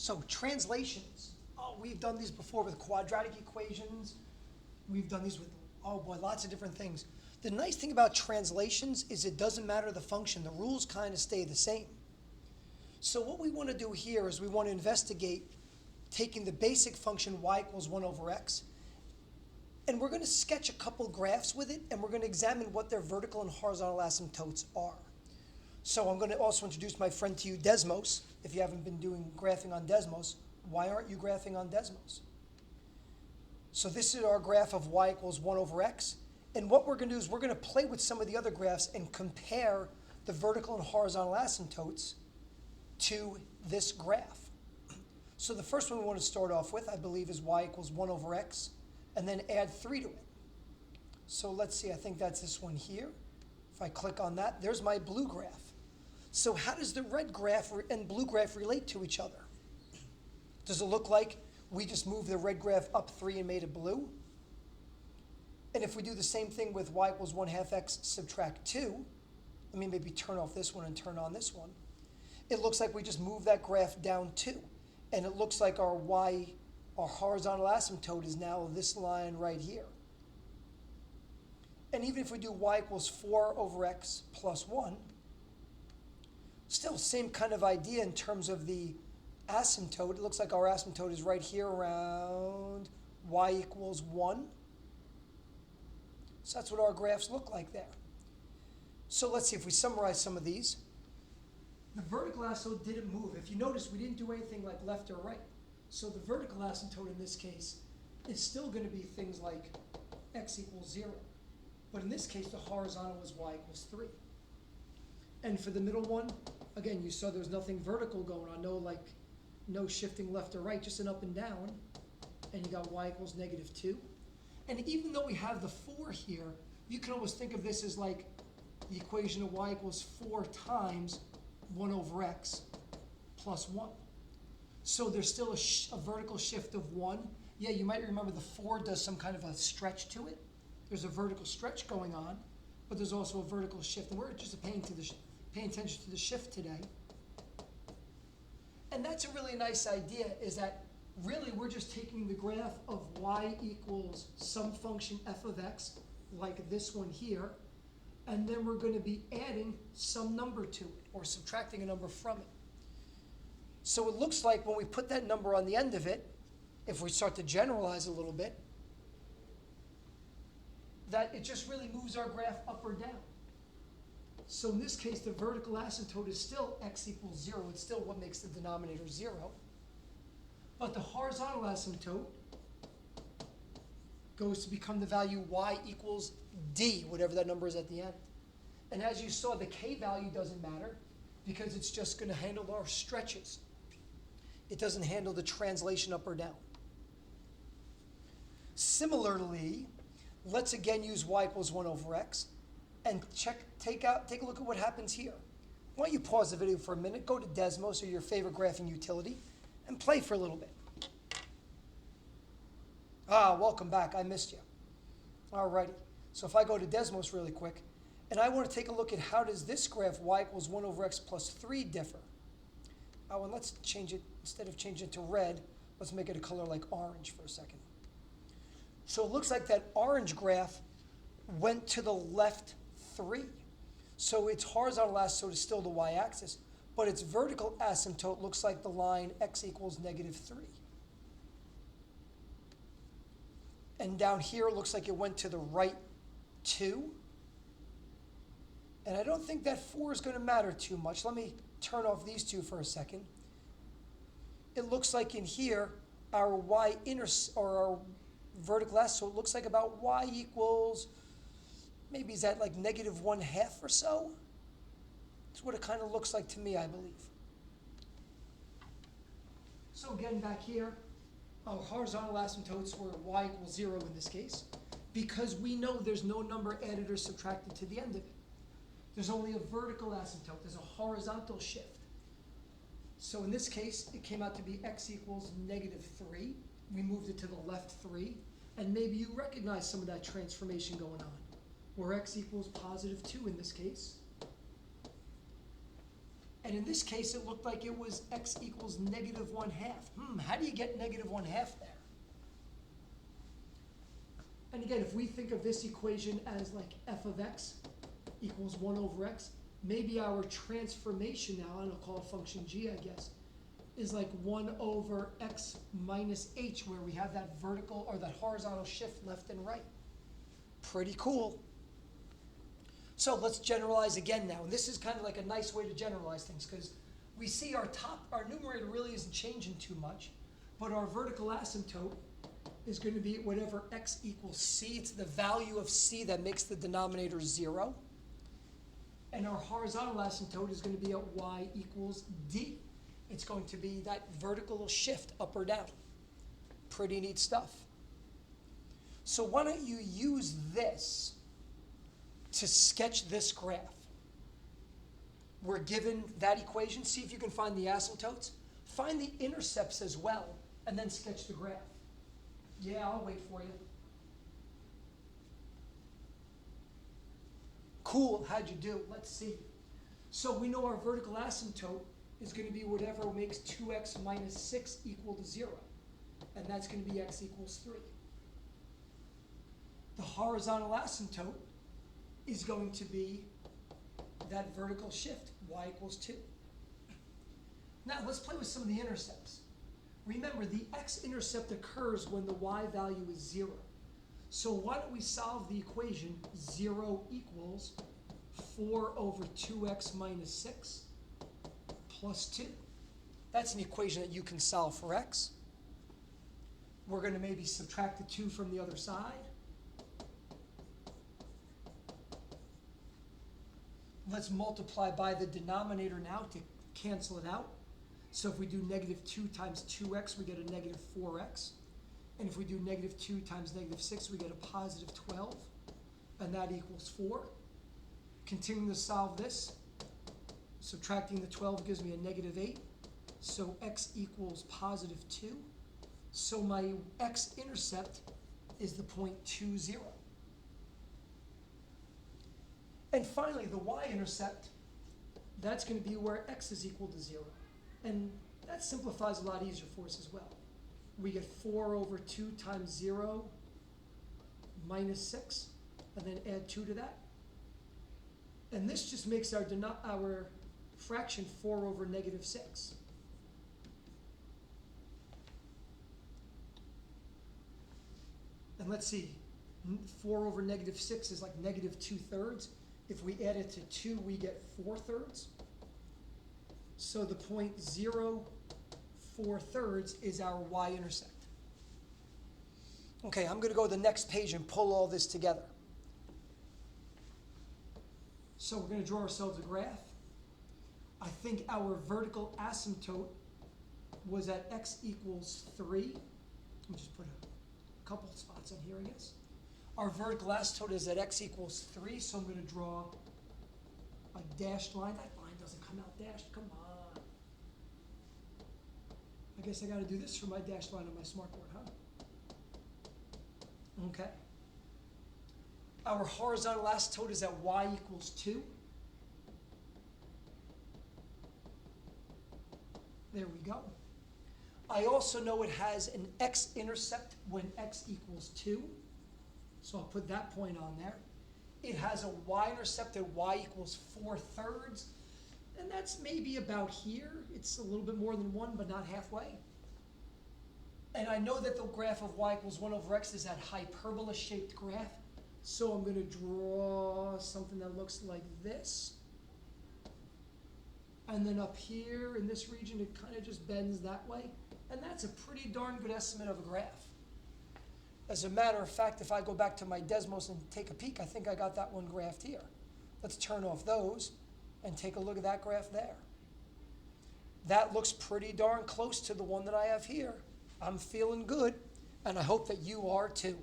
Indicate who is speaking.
Speaker 1: So translations. Oh, we've done these before with quadratic equations. We've done these with, oh boy, lots of different things. The nice thing about translations is it doesn't matter the function. The rules kind of stay the same. So what we want to do here is we want to investigate taking the basic function y equals 1 over x, and we're going to sketch a couple graphs with it, and we're going to examine what their vertical and horizontal asymptotes are. So I'm going to also introduce my friend to you, Desmos. If you haven't been doing graphing on Desmos, why aren't you graphing on Desmos? So this is our graph of y equals 1 over x. And what we're going to do is we're going to play with some of the other graphs and compare the vertical and horizontal asymptotes to this graph. So the first one we want to start off with, I believe, is y equals 1 over x, and then add 3 to it. So let's see, I think that's this one here. If I click on that, there's my blue graph. So how does the red graph and blue graph relate to each other? Does it look like we just moved the red graph up 3 and made it blue? And if we do the same thing with y equals 1 half x subtract 2, let me maybe turn off this one and turn on this one. It looks like we just moved that graph down 2. And it looks like our horizontal asymptote is now this line right here. And even if we do y equals 4 over x plus 1, still same kind of idea in terms of the asymptote. It looks like our asymptote is right here around y equals 1. So that's what our graphs look like there. So let's see if we summarize some of these. The vertical asymptote didn't move. If you notice, we didn't do anything like left or right. So the vertical asymptote in this case is still going to be things like x equals 0. But in this case, the horizontal is y equals 3. And for the middle one, again, you saw there was nothing vertical going on, no shifting left or right, just an up and down. And you got y equals negative 2. And even though we have the 4 here, you can almost think of this as like the equation of y equals 4 times 1 over x plus 1. So there's still a vertical shift of 1. Yeah, you might remember the 4 does some kind of a stretch to it. There's a vertical stretch going on, but there's also a vertical shift. And we're just paying attention to the shift today. And that's a really nice idea, is that really we're just taking the graph of y equals some function f of x, like this one here, and then we're going to be adding some number to it, or subtracting a number from it. So it looks like when we put that number on the end of it, if we start to generalize a little bit, that it just really moves our graph up or down. So in this case, the vertical asymptote is still x equals 0. It's still what makes the denominator 0. But the horizontal asymptote goes to become the value y equals d, whatever that number is at the end. And as you saw, the k value doesn't matter because it's just going to handle our stretches. It doesn't handle the translation up or down. Similarly, let's again use y equals 1 over x and take a look at what happens here. Why don't you pause the video for a minute, go to Desmos or your favorite graphing utility, and play for a little bit. Welcome back. I missed you. Alrighty. So if I go to Desmos really quick, and I want to take a look at how does this graph y equals 1 over x plus 3 differ. And let's change it, instead of changing it to red, let's make it a color like orange for a second. So it looks like that orange graph went to the left 3. So its horizontal asymptote is still the y-axis, but its vertical asymptote looks like the line x equals negative 3. And down here it looks like it went to the right 2. And I don't think that 4 is going to matter too much. Let me turn off these two for a second. It looks like in here our our vertical asymptote looks like about y equals, maybe is that like negative 1/2 or so? That's what it kind of looks like to me, I believe. So again, back here, our horizontal asymptotes were y equals 0 in this case, because we know there's no number added or subtracted to the end of it. There's only a vertical asymptote. There's a horizontal shift. So in this case, it came out to be x equals negative 3. We moved it to the left 3. And maybe you recognize some of that transformation going on, where x equals positive 2 in this case. And in this case, it looked like it was x equals negative 1/2. How do you get negative 1/2 there? And again, if we think of this equation as like f of x equals 1 over x, maybe our transformation now, and I'll call it function g, I guess, is like 1 over x minus h, where we have that vertical or that horizontal shift left and right. Pretty cool. So let's generalize again now. And this is kind of like a nice way to generalize things, because we see our numerator really isn't changing too much, but our vertical asymptote is going to be whatever x equals c. It's the value of c that makes the denominator 0. And our horizontal asymptote is going to be at y equals d. It's going to be that vertical shift up or down. Pretty neat stuff. So why don't you use this to sketch this graph? We're given that equation. See if you can find the asymptotes. Find the intercepts as well, and then sketch the graph. Yeah, I'll wait for you. Cool, how'd you do? Let's see. So we know our vertical asymptote is going to be whatever makes 2x minus 6 equal to 0. And that's going to be x equals 3. The horizontal asymptote is going to be that vertical shift, y equals 2. Now let's play with some of the intercepts. Remember, the x-intercept occurs when the y value is 0. So why don't we solve the equation 0 equals 4 over 2x minus 6 plus 2. That's an equation that you can solve for x. We're going to maybe subtract the 2 from the other side. Let's multiply by the denominator now to cancel it out. So if we do negative 2 times 2x, we get a negative 4x. And if we do negative 2 times negative 6, we get a positive 12. And that equals 4. Continuing to solve this, subtracting the 12 gives me a negative 8. So x equals positive 2. So my x-intercept is the point 2, 0. And finally, the y-intercept, that's going to be where x is equal to 0. And that simplifies a lot easier for us as well. We get 4 over 2 times 0 minus 6, and then add 2 to that. And this just makes our fraction 4 over negative 6. And let's see, 4 over negative 6 is like negative 2/3. If we add it to 2, we get 4/3. So the point 0, 4/3 is our y-intercept. Okay, I'm going to go to the next page and pull all this together. So we're going to draw ourselves a graph. I think our vertical asymptote was at x equals 3. Let me just put a couple spots on here, I guess. Our vertical asymptote is at x equals 3, so I'm going to draw a dashed line. That line doesn't come out dashed. Come on. I guess I got to do this for my dashed line on my smartboard, huh? Okay. Our horizontal asymptote is at y equals 2. There we go. I also know it has an x-intercept when x equals 2. So I'll put that point on there. It has a y-intercept at y equals 4/3. And that's maybe about here. It's a little bit more than 1, but not halfway. And I know that the graph of y equals 1 over x is that hyperbola-shaped graph. So I'm going to draw something that looks like this. And then up here in this region, it kind of just bends that way. And that's a pretty darn good estimate of a graph. As a matter of fact, if I go back to my Desmos and take a peek, I think I got that one graphed here. Let's turn off those and take a look at that graph there. That looks pretty darn close to the one that I have here. I'm feeling good, and I hope that you are too.